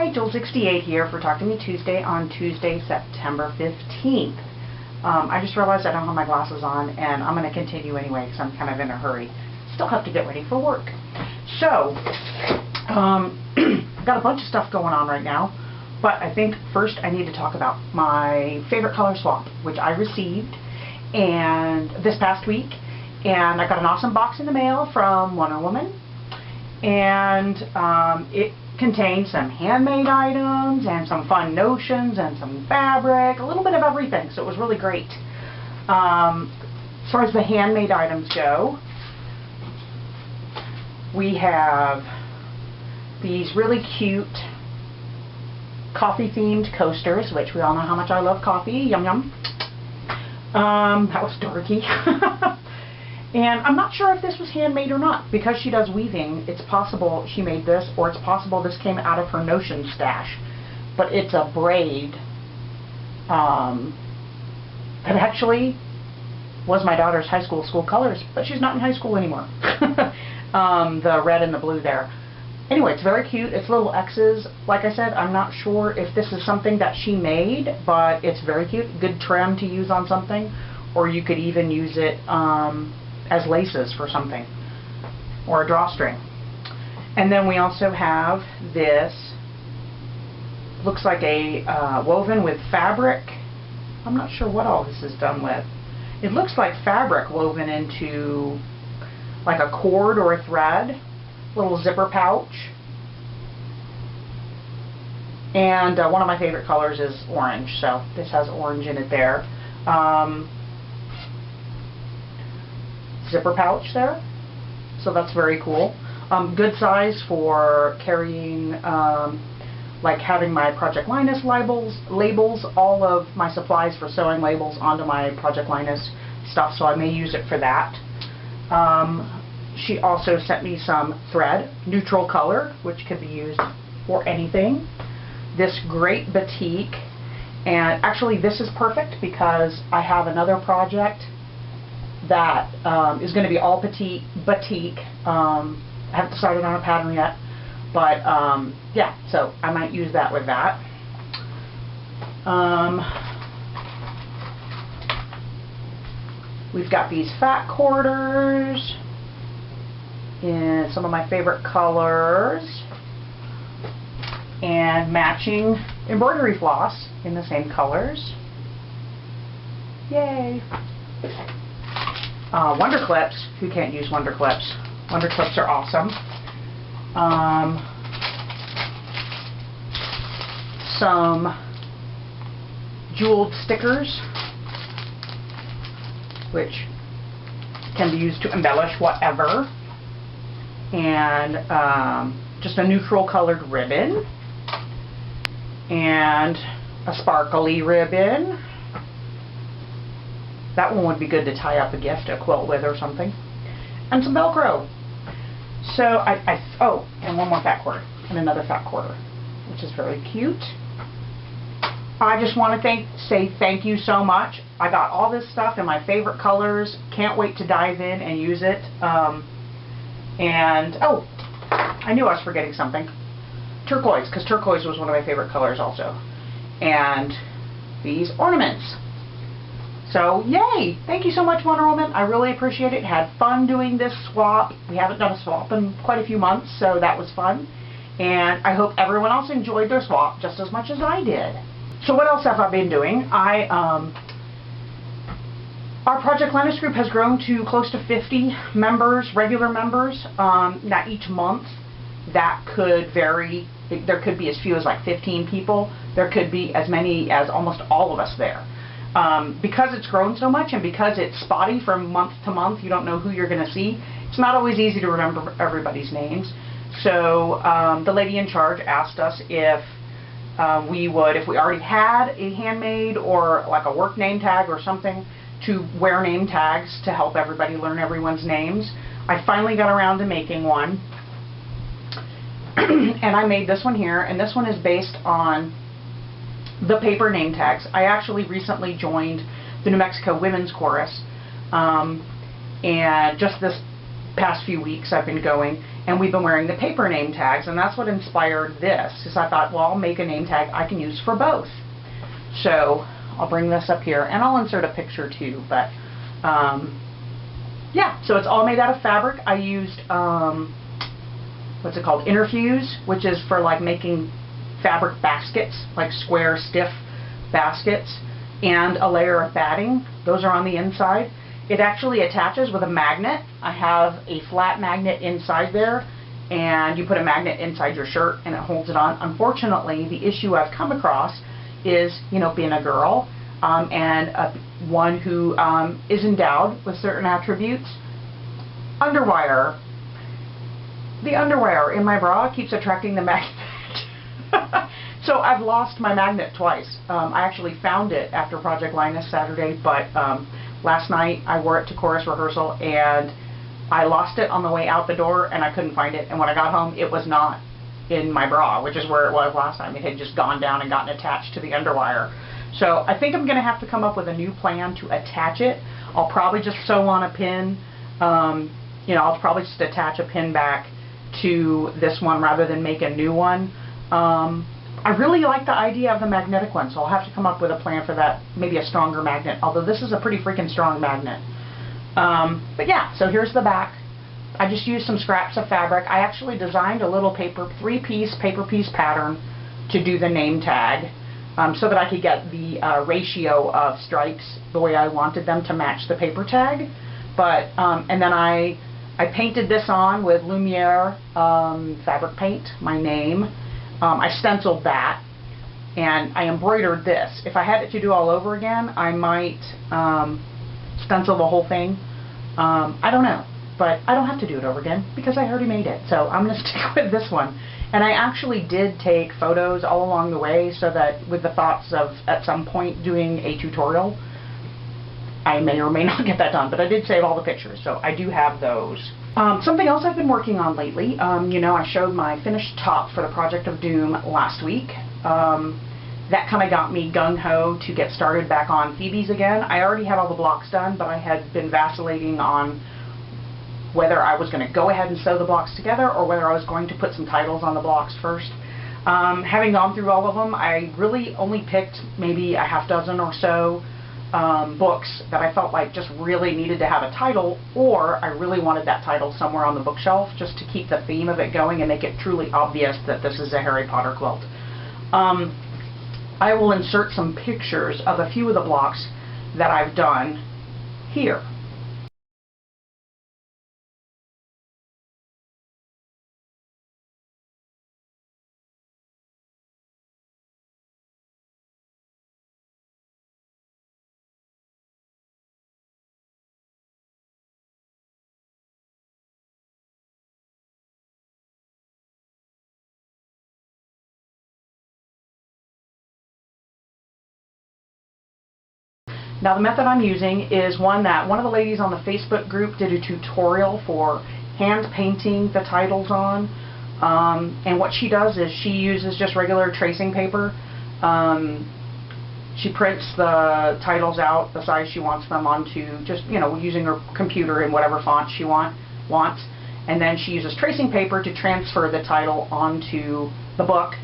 Hi, jewells68 here for Talk to Me Tuesday on Tuesday, September 15th. I just realized I don't have my glasses on, and I'm going to continue anyway because I'm kind of in a hurry. Still have to get ready for work. So, I've got a bunch of stuff going on right now, but I think first I need to talk about my favorite color swap, which I received and this past week, and I got an awesome box in the mail from Wonder Woman, and it contained some handmade items and some fun notions and some fabric, a little bit of everything, so it was really great. As far as the handmade items go, we have these really cute coffee themed coasters, which we all know how much I love coffee. Yum yum. That was dorky. And I'm not sure if this was handmade or not. Because she does weaving, it's possible she made this, or it's possible this came out of her notion stash. But it's a braid that actually was my daughter's high school colors, but she's not in high school anymore. The red and the blue there. Anyway, it's very cute. It's little X's. Like I said, I'm not sure if this is something that she made, but it's very cute. Good trim to use on something, or you could even use it as laces for something, or a drawstring. And then we also have this, looks like a woven with fabric. I'm not sure what all this is done with. It looks like fabric woven into like a cord or a thread. Little zipper pouch. And one of my favorite colors is orange, so this has orange in it there. Zipper pouch there, so that's very cool. Good size for carrying, like having my Project Linus labels, all of my supplies for sewing labels onto my Project Linus stuff, so I may use it for that. She also sent me some thread, neutral color, which could be used for anything. This great batik, and actually this is perfect because I have another project that is going to be all batik. I haven't decided on a pattern yet, but yeah, so I might use that with that. We've got these fat quarters in some of my favorite colors, and matching embroidery floss in the same colors. Yay! Wonder clips. Who can't use wonder clips? Wonder clips are awesome. Some jeweled stickers, which can be used to embellish whatever. And just a neutral colored ribbon, and a sparkly ribbon. That one would be good to tie up a gift, a quilt with or something. And some Velcro. So oh, and one more fat quarter, and another fat quarter, which is very cute. I just want to say thank you so much. I got all this stuff in my favorite colors. Can't wait to dive in and use it. And, oh, I knew I was forgetting something. Turquoise, because turquoise was one of my favorite colors also. And these ornaments. So, yay! Thank you so much, Wonder Woman. I really appreciate it. Had fun doing this swap. We haven't done a swap in quite a few months, so that was fun. And I hope everyone else enjoyed their swap just as much as I did. So what else have I been doing? Our Project Linus group has grown to close to 50 members, regular members. Now each month that could vary. There could be as few as like 15 people. There could be as many as almost all of us there. Because it's grown so much and because it's spotty from month to month, you don't know who you're going to see. It's not always easy to remember everybody's names. So the lady in charge asked us if we already had a handmade or like a work name tag or something, to wear name tags to help everybody learn everyone's names. I finally got around to making one. And I made this one here, and this one is based on the paper name tags. I actually recently joined the New Mexico Women's Chorus, and just this past few weeks I've been going, and we've been wearing the paper name tags, and that's what inspired this, because I thought, well, I'll make a name tag I can use for both. So I'll bring this up here, and I'll insert a picture too, but yeah, so it's all made out of fabric. I used, what's it called, Interfuse, which is for like making fabric baskets, like square, stiff baskets, and a layer of batting. Those are on the inside. It actually attaches with a magnet. I have a flat magnet inside there, and you put a magnet inside your shirt and it holds it on. Unfortunately, the issue I've come across is, you know, being a girl and one who is endowed with certain attributes. Underwire. The underwire in my bra keeps attracting the magnet. So I've lost my magnet twice. I actually found it after Project Linus Saturday, but last night I wore it to chorus rehearsal and I lost it on the way out the door and I couldn't find it. And when I got home, it was not in my bra, which is where it was last time. It had just gone down and gotten attached to the underwire. So I think I'm going to have to come up with a new plan to attach it. I'll probably just sew on a pin. You know, I'll probably just attach a pin back to this one rather than make a new one. I really like the idea of the magnetic one, so I'll have to come up with a plan for that, maybe a stronger magnet, although this is a pretty freaking strong magnet. But yeah, so here's the back. I just used some scraps of fabric. I actually designed a little three-piece paper piece pattern to do the name tag, so that I could get the ratio of stripes the way I wanted them to match the paper tag. But and then I painted this on with Lumiere fabric paint, my name. I stenciled that, and I embroidered this. If I had it to do all over again, I might stencil the whole thing. I don't know, but I don't have to do it over again because I already made it. So I'm going to stick with this one. And I actually did take photos all along the way so that with the thoughts of at some point doing a tutorial. I may or may not get that done, but I did save all the pictures, so I do have those. Something else I've been working on lately, you know, I showed my finished top for the Project of Doom last week. That kind of got me gung-ho to get started back on Phoebe's again. I already had all the blocks done, but I had been vacillating on whether I was going to go ahead and sew the blocks together or whether I was going to put some titles on the blocks first. Having gone through all of them, I really only picked maybe a half dozen or so books that I felt like just really needed to have a title, or I really wanted that title somewhere on the bookshelf just to keep the theme of it going and make it truly obvious that this is a Harry Potter quilt. I will insert some pictures of a few of the blocks that I've done here. Now the method I'm using is one that one of the ladies on the Facebook group did a tutorial for hand painting the titles on. And what she does is she uses just regular tracing paper. She prints the titles out the size she wants them onto, just, you know, using her computer in whatever font she wants. And then she uses tracing paper to transfer the title onto the book.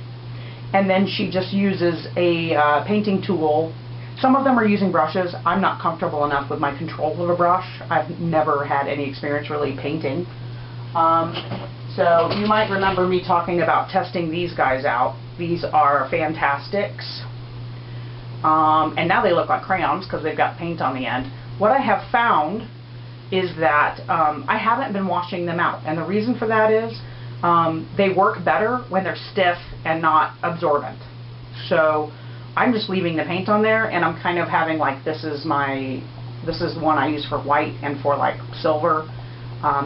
And then she just uses a painting tool. Some of them are using brushes. I'm not comfortable enough with my control of a brush. I've never had any experience really painting. So you might remember me talking about testing these guys out. These are Fantastics. And now they look like crayons because they've got paint on the end. What I have found is that I haven't been washing them out. And the reason for that is they work better when they're stiff and not absorbent. So I'm just leaving the paint on there, and I'm kind of having like, this is the one I use for white and for like silver.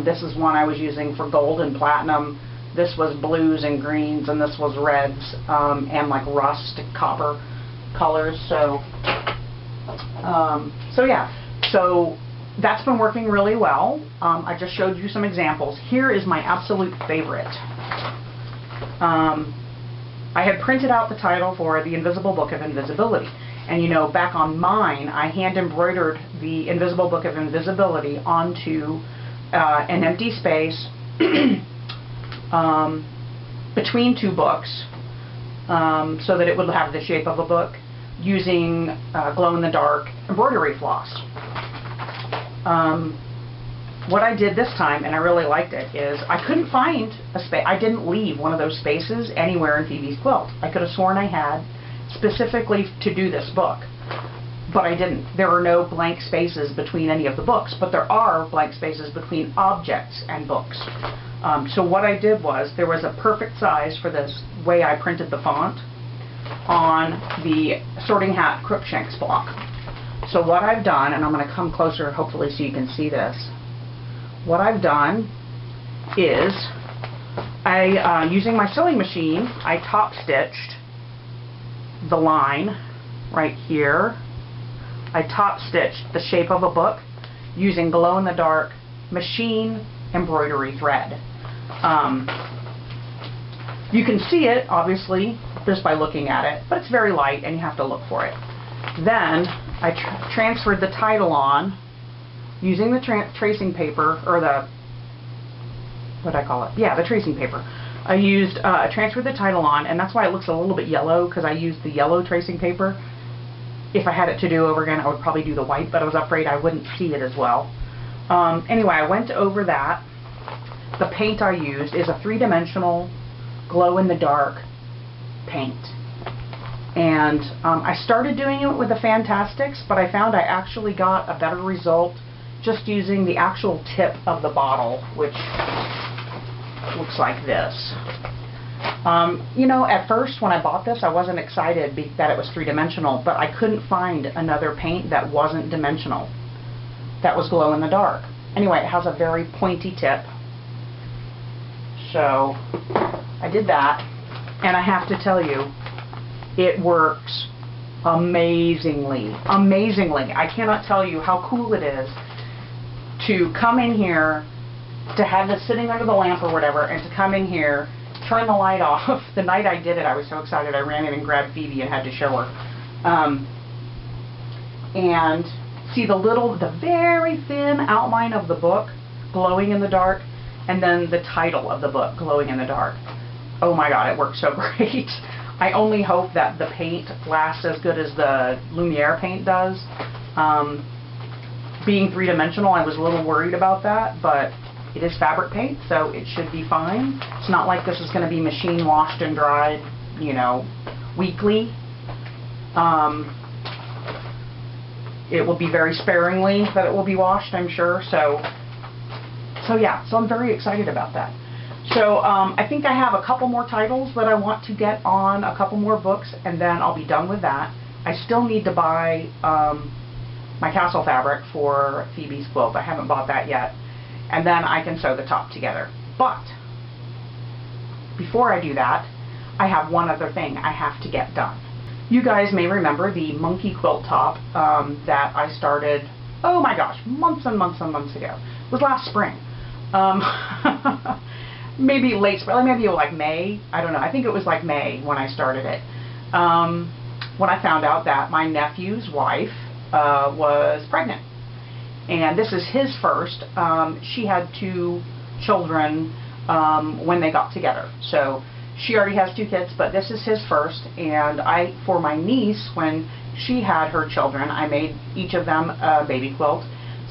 This is one I was using for gold and platinum. This was blues and greens, and this was reds and like rust copper colors. So yeah, so that's been working really well. I just showed you some examples. Here is my absolute favorite. I had printed out the title for The Invisible Book of Invisibility. And you know, back on mine, I hand embroidered The Invisible Book of Invisibility onto an empty space between two books so that it would have the shape of a book using glow-in-the-dark embroidery floss. What I did this time, and I really liked it, is I couldn't find a space. I didn't leave one of those spaces anywhere in Phoebe's quilt. I could have sworn I had specifically to do this book, but I didn't. There are no blank spaces between any of the books, but there are blank spaces between objects and books. So what I did was, there was a perfect size for this way I printed the font on the Sorting Hat Crookshanks block. So what I've done, and I'm going to come closer hopefully so you can see this. What I've done is, using my sewing machine, I top stitched the line right here. I top stitched the shape of a book using glow-in-the-dark machine embroidery thread. You can see it obviously just by looking at it, but it's very light and you have to look for it. Then I transferred the title on using the tracing paper, or the, what do I call it? Yeah, the tracing paper. I used, transferred the title on, and that's why it looks a little bit yellow, because I used the yellow tracing paper. If I had it to do over again, I would probably do the white, but I was afraid I wouldn't see it as well. Anyway, I went over that. The paint I used is a three-dimensional glow-in-the-dark paint. And I started doing it with the Fantastics, but I found I actually got a better result just using the actual tip of the bottle, which looks like this. You know, at first when I bought this, I wasn't excited that it was three-dimensional, but I couldn't find another paint that wasn't dimensional, that was glow-in-the-dark. Anyway, it has a very pointy tip. So I did that, and I have to tell you, it works amazingly. Amazingly. I cannot tell you how cool it is to come in here, to have this sitting under the lamp or whatever, and to come in here, turn the light off. The night I did it, I was so excited I ran in and grabbed Phoebe and had to show her. And see the very thin outline of the book glowing in the dark, and then the title of the book glowing in the dark. Oh my god, it works so great. I only hope that the paint lasts as good as the Lumiere paint does. Being three-dimensional, I was a little worried about that, but it is fabric paint, so it should be fine. It's not like this is going to be machine washed and dried, you know, weekly. It will be very sparingly that it will be washed, I'm sure. So yeah, so I'm very excited about that. So I think I have a couple more titles that I want to get on, a couple more books, and then I'll be done with that. I still need to buy my castle fabric for Phoebe's quilt. I haven't bought that yet. And then I can sew the top together. But before I do that, I have one other thing I have to get done. You guys may remember the monkey quilt top that I started, oh my gosh, months and months and months ago. It was last spring. Maybe late spring, maybe like May. I don't know. I think it was like May when I started it. When I found out that my nephew's wife was pregnant. And this is his first. She had 2 children when they got together. So she already has 2 kids, but this is his first. And for my niece, when she had her children, I made each of them a baby quilt.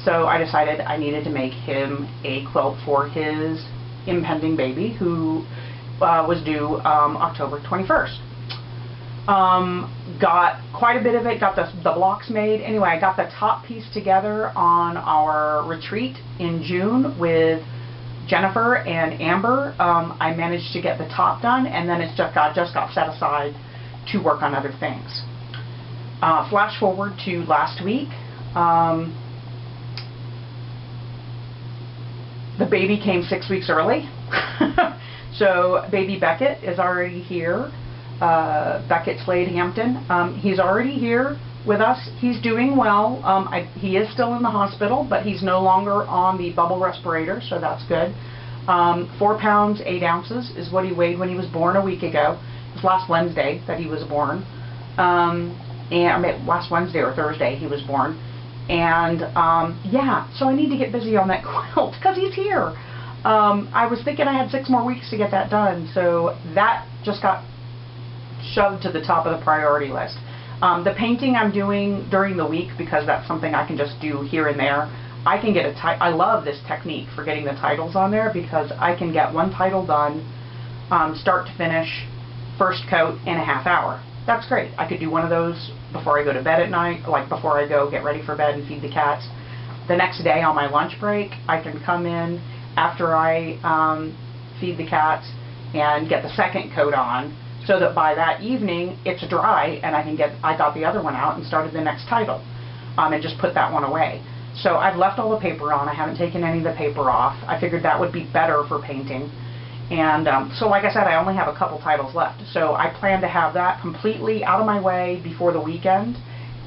So I decided I needed to make him a quilt for his impending baby, who was due October 21st. Got quite a bit of it, got the blocks made. Anyway, I got the top piece together on our retreat in June with Jennifer and Amber. I managed to get the top done, and then it just got set aside to work on other things. Flash forward to last week. The baby came 6 weeks early. So baby Beckett is already here. Beckett Slade Hampton. He's already here with us. He's doing well. He is still in the hospital, but he's no longer on the bubble respirator, so that's good. 4 pounds 8 ounces is what he weighed when he was born a week ago. It was last Wednesday that he was born. And last Wednesday or Thursday he was born. And yeah, so I need to get busy on that quilt because he's here. I was thinking I had 6 more weeks to get that done, so that just got shoved to the top of the priority list. The painting I'm doing during the week, because that's something I can just do here and there. I can get I love this technique for getting the titles on there, because I can get one title done, start to finish, first coat in a half hour. That's great. I could do one of those before I go to bed at night, like before I go get ready for bed and feed the cats. The next day on my lunch break, I can come in after I feed the cats and get the second coat on, so that by that evening it's dry and I got the other one out and started the next title, and just put that one away. So I've left all the paper on. I haven't taken any of the paper off. I figured that would be better for painting. And so like I said, I only have a couple titles left. So I plan to have that completely out of my way before the weekend.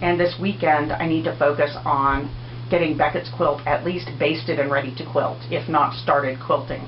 And this weekend I need to focus on getting Beckett's quilt at least basted and ready to quilt, if not started quilting.